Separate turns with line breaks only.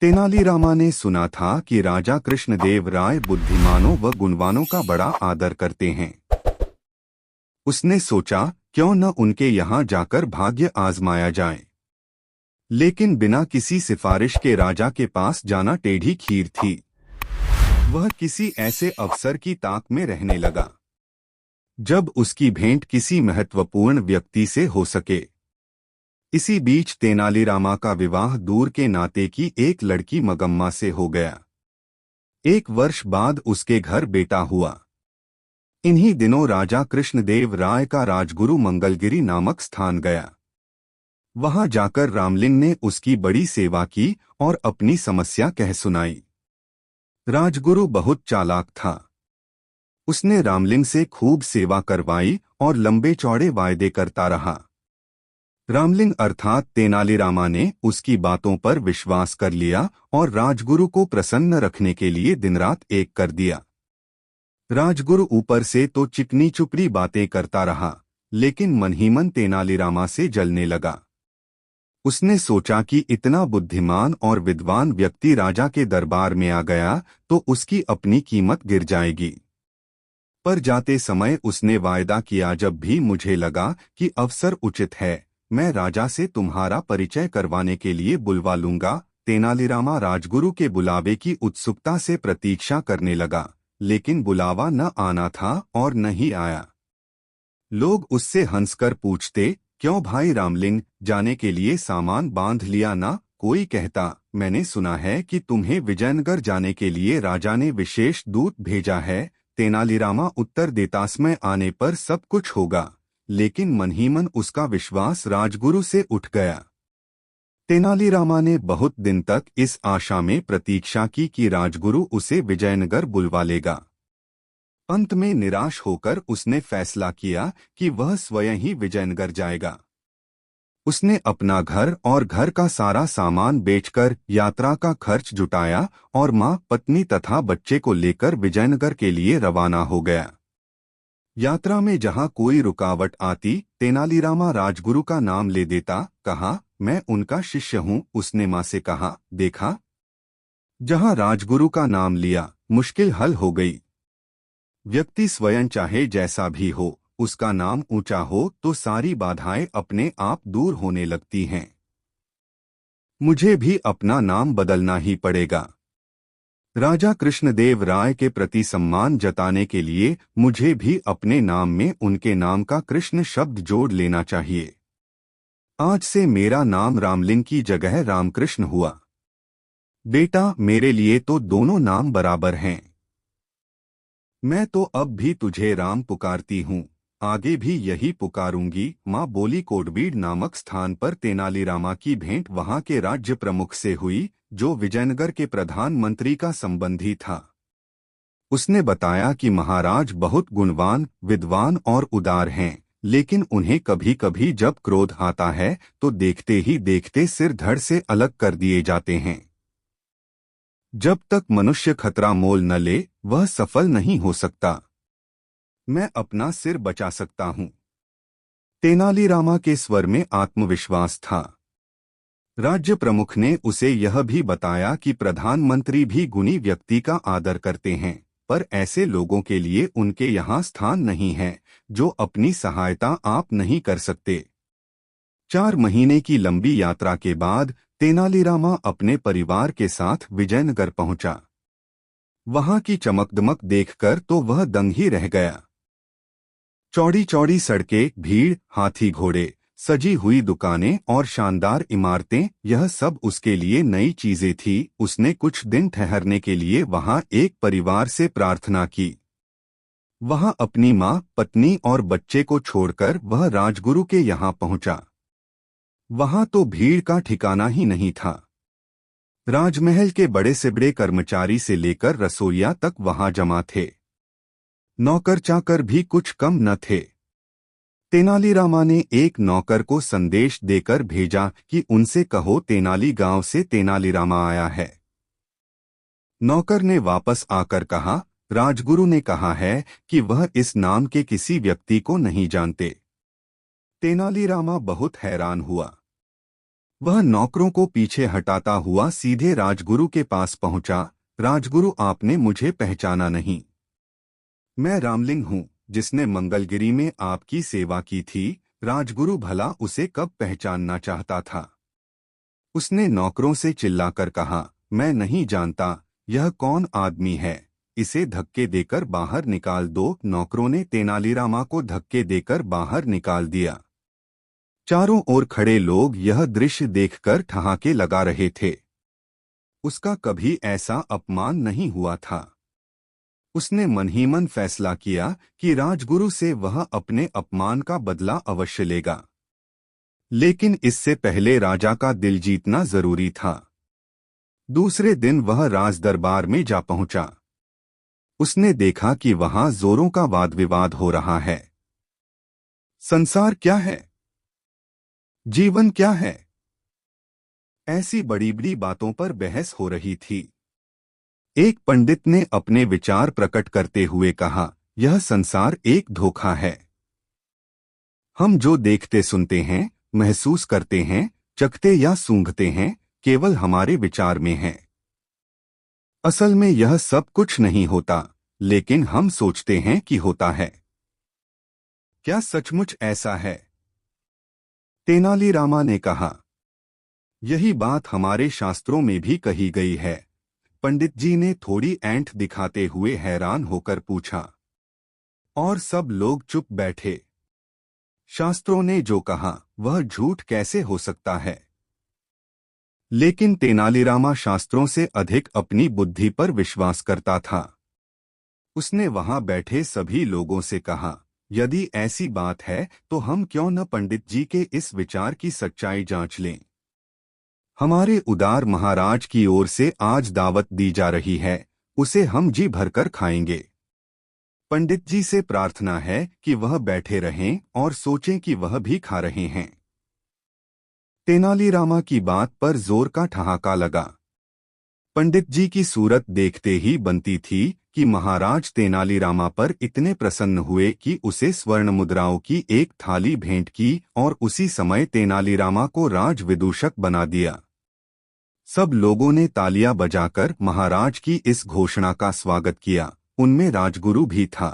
तेनालीरामा ने सुना था कि राजा कृष्णदेव राय बुद्धिमानों व गुणवानों का बड़ा आदर करते हैं। उसने सोचा क्यों न उनके यहाँ जाकर भाग्य आजमाया जाए। लेकिन बिना किसी सिफारिश के राजा के पास जाना टेढ़ी खीर थी। वह किसी ऐसे अवसर की ताक में रहने लगा जब उसकी भेंट किसी महत्वपूर्ण व्यक्ति से हो सके। इसी बीच तेनालीरामा का विवाह दूर के नाते की एक लड़की मगम्मा से हो गया। 1 वर्ष बाद उसके घर बेटा हुआ। इन्हीं दिनों राजा कृष्णदेव राय का राजगुरु मंगलगिरी नामक स्थान गया। वहां जाकर रामलिंग ने उसकी बड़ी सेवा की और अपनी समस्या कह सुनाई। राजगुरु बहुत चालाक था। उसने रामलिंग से खूब सेवा करवाई और लंबे चौड़े वायदे करता रहा। रामलिंग अर्थात तेनालीरामा ने उसकी बातों पर विश्वास कर लिया और राजगुरु को प्रसन्न रखने के लिए दिन रात एक कर दिया। राजगुरु ऊपर से तो चिकनी चुपड़ी बातें करता रहा, लेकिन मन ही मन तेनालीरामा से जलने लगा। उसने सोचा कि इतना बुद्धिमान और विद्वान व्यक्ति राजा के दरबार में आ गया तो उसकी अपनी कीमत गिर जाएगी। पर जाते समय उसने वायदा किया, जब भी मुझे लगा कि अवसर उचित है मैं राजा से तुम्हारा परिचय करवाने के लिए बुलवा लूंगा। तेनालीरामा राजगुरु के बुलावे की उत्सुकता से प्रतीक्षा करने लगा, लेकिन बुलावा न आना था और न ही आया। लोग उससे हंसकर पूछते, क्यों भाई रामलिंग, जाने के लिए सामान बांध लिया ना? कोई कहता, मैंने सुना है कि तुम्हें विजयनगर जाने के लिए राजा ने विशेष दूत भेजा है। तेनालीरामा उत्तर देता, समय आने पर सब कुछ होगा। लेकिन मन ही मन उसका विश्वास राजगुरु से उठ गया। तेनालीरामा ने बहुत दिन तक इस आशा में प्रतीक्षा की कि राजगुरु उसे विजयनगर बुलवा लेगा। अंत में निराश होकर उसने फैसला किया कि वह स्वयं ही विजयनगर जाएगा। उसने अपना घर और घर का सारा सामान बेचकर यात्रा का खर्च जुटाया और मां, पत्नी तथा बच्चे को लेकर विजयनगर के लिए रवाना हो गया। यात्रा में जहां कोई रुकावट आती, तेनालीरामा राजगुरु का नाम ले देता। कहा, मैं उनका शिष्य हूं। उसने मां से कहा, देखा, जहां राजगुरु का नाम लिया मुश्किल हल हो गई। व्यक्ति स्वयं चाहे जैसा भी हो, उसका नाम ऊंचा हो तो सारी बाधाएं अपने आप दूर होने लगती हैं। मुझे भी अपना नाम बदलना ही पड़ेगा। राजा कृष्णदेव राय के प्रति सम्मान जताने के लिए मुझे भी अपने नाम में उनके नाम का कृष्ण शब्द जोड़ लेना चाहिए। आज से मेरा नाम रामलिंग की जगह रामकृष्ण हुआ। बेटा, मेरे लिए तो दोनों नाम बराबर हैं। मैं तो अब भी तुझे राम पुकारती हूँ, आगे भी यही पुकारूंगी। माँ बोली। कोडबीड़ नामक स्थान पर तेनालीरामा की भेंट वहां के राज्य प्रमुख से हुई, जो विजयनगर के प्रधानमंत्री का संबंधी था। उसने बताया कि महाराज बहुत गुणवान, विद्वान और उदार हैं, लेकिन उन्हें कभी कभी जब क्रोध आता है तो देखते ही देखते सिर धड़ से अलग कर दिए जाते हैं। जब तक मनुष्य खतरा मोल न ले, वह सफल नहीं हो सकता। मैं अपना सिर बचा सकता हूँ। तेनालीरामा के स्वर में आत्मविश्वास था। राज्य प्रमुख ने उसे यह भी बताया कि प्रधानमंत्री भी गुणी व्यक्ति का आदर करते हैं, पर ऐसे लोगों के लिए उनके यहाँ स्थान नहीं है जो अपनी सहायता आप नहीं कर सकते। 4 महीने की लंबी यात्रा के बाद तेनालीरामा अपने परिवार के साथ विजयनगर पहुंचा। वहां की चमकदमक देखकर तो वह दंग ही रह गया। चौड़ी चौड़ी सड़कें, भीड़, हाथी घोड़े, सजी हुई दुकानें और शानदार इमारतें, यह सब उसके लिए नई चीजें थी। उसने कुछ दिन ठहरने के लिए वहां एक परिवार से प्रार्थना की। वहां अपनी मां, पत्नी और बच्चे को छोड़कर वह राजगुरु के यहाँ पहुंचा। वहां तो भीड़ का ठिकाना ही नहीं था। राजमहल के बड़े से बड़े कर्मचारी से लेकर रसोइया तक वहां जमा थे। नौकर चाकर भी कुछ कम न थे। तेनालीरामा ने एक नौकर को संदेश देकर भेजा कि उनसे कहो तेनाली गांव से तेनालीरामा आया है। नौकर ने वापस आकर कहा, राजगुरु ने कहा है कि वह इस नाम के किसी व्यक्ति को नहीं जानते। तेनालीरामा बहुत हैरान हुआ। वह नौकरों को पीछे हटाता हुआ सीधे राजगुरु के पास पहुंचा। राजगुरु, आपने मुझे पहचाना नहीं। मैं रामलिंग हूँ, जिसने मंगलगिरी में आपकी सेवा की थी। राजगुरु भला उसे कब पहचानना चाहता था। उसने नौकरों से चिल्लाकर कहा, मैं नहीं जानता यह कौन आदमी है, इसे धक्के देकर बाहर निकाल दो। नौकरों ने तेनालीरामा को धक्के देकर बाहर निकाल दिया। चारों ओर खड़े लोग यह दृश्य देखकर ठहाके लगा रहे थे। उसका कभी ऐसा अपमान नहीं हुआ था। उसने मन ही मन फैसला किया कि राजगुरु से वह अपने अपमान का बदला अवश्य लेगा। लेकिन इससे पहले राजा का दिल जीतना जरूरी था। दूसरे दिन वह राज दरबार में जा पहुंचा। उसने देखा कि वहां जोरों का वाद विवाद हो रहा है। संसार क्या है, जीवन क्या है, ऐसी बड़ी बड़ी बातों पर बहस हो रही थी। एक पंडित ने अपने विचार प्रकट करते हुए कहा, यह संसार एक धोखा है। हम जो देखते सुनते हैं, महसूस करते हैं, चखते या सूंघते हैं, केवल हमारे विचार में है। असल में यह सब कुछ नहीं होता, लेकिन हम सोचते हैं कि होता है। क्या सचमुच ऐसा है? तेनालीरामा ने कहा। यही बात हमारे शास्त्रों में भी कही गई है। पंडित जी ने थोड़ी ऐंठ दिखाते हुए हैरान होकर पूछा। और सब लोग चुप बैठे। शास्त्रों ने जो कहा वह झूठ कैसे हो सकता है? लेकिन तेनालीरामा शास्त्रों से अधिक अपनी बुद्धि पर विश्वास करता था। उसने वहां बैठे सभी लोगों से कहा, यदि ऐसी बात है तो हम क्यों न पंडित जी के इस विचार की सच्चाई जांच लें। हमारे उदार महाराज की ओर से आज दावत दी जा रही है, उसे हम जी भरकर खाएंगे। पंडित जी से प्रार्थना है कि वह बैठे रहें और सोचें कि वह भी खा रहे हैं। तेनालीरामा की बात पर जोर का ठहाका लगा। पंडित जी की सूरत देखते ही बनती थी कि महाराज तेनालीरामा पर इतने प्रसन्न हुए कि उसे स्वर्ण मुद्राओं की एक थाली भेंट की और उसी समय तेनालीरामा को राज विदूषक बना दिया। सब लोगों ने तालियां बजाकर महाराज की इस घोषणा का स्वागत किया। उनमें राजगुरु भी था।